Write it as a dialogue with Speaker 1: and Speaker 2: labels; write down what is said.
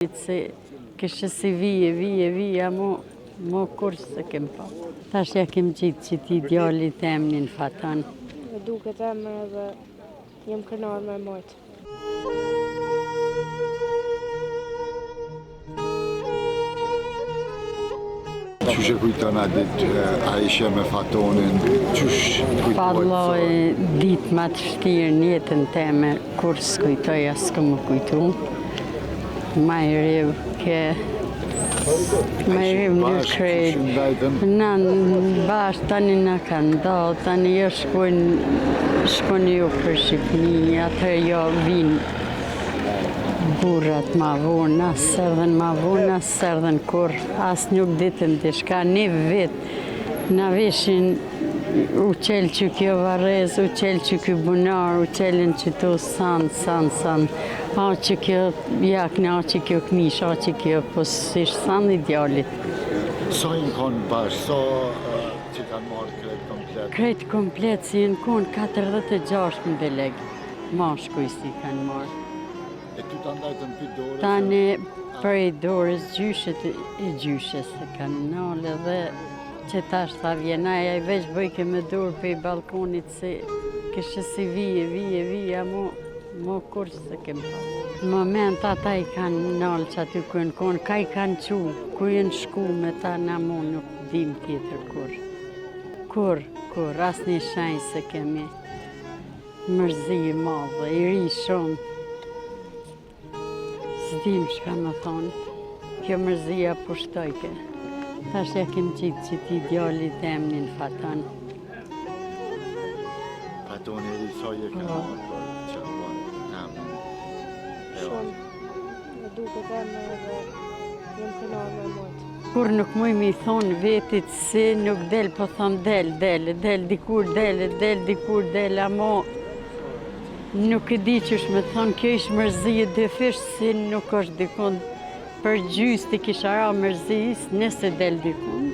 Speaker 1: Se kështë si vije, mo kur se kem pa. Tash ja kem gjitë që ti djallit e emnin Fatan.
Speaker 2: Me duket emër edhe jem krenar me majtë.
Speaker 3: Qysh e kujton atë Aisha me Fatonin? Qysh kujtohet?
Speaker 1: Vallai ditë ma të vështirë në jetën teme, kur s'kujtoj as s'kam më kujtu. Ma i riv në krejt. Na bashkë tani na kanë dal, tani jo shkojnë ju për Shqipni, atër jo vinë burrat ma vonë, as serdhen ma vonë, as serdhen kur, as nuk ditën diçka, një vit na veshin u qelë që kjo varez, u qelë që kjo bunar, u qelën që tu san, a që kjo jakne, a që kjo këmish, a që kjo posish, san i djallit.
Speaker 3: Sa i në konë bashkë, sa që kanë marrë krejt komplet?
Speaker 1: Krejt komplet si në konë 46 në beleg, mashkuj si kanë marrë.
Speaker 3: E ty të ndajtën për dorës?
Speaker 1: Tani për i dorës gjyshet e gjyshes e kanë nalë dhe që tash tha vjenaja i veç bëjke me dorë për i balkonit se kështë si vije, mo kur se kem pa. Në moment ata i kanë nalë që aty ku në konë, ka i kanë qu, ku i në shku me ta na mo nuk dim tjetër kur. Kur, as një shenjë se kemi mërzi i madhe, i ri shumë. S'dim shka më thonë, kjo mërzia pushtojke. Tash ja kem gjitë që ti djallit e emnin Fatan.
Speaker 3: Fatoni e sa je kanë marrë për që në emnin?
Speaker 2: Shumë. Me duket emër edhe jem krenar me majtë.
Speaker 1: Kur nuk muj mi thonë vetit se nuk del, po thonë del dikur, amo nuk e di që është me thonë kjo ishë mërzi e dëfish si nuk është dikon për gjys të kisha ra mërzis nëse del dikun.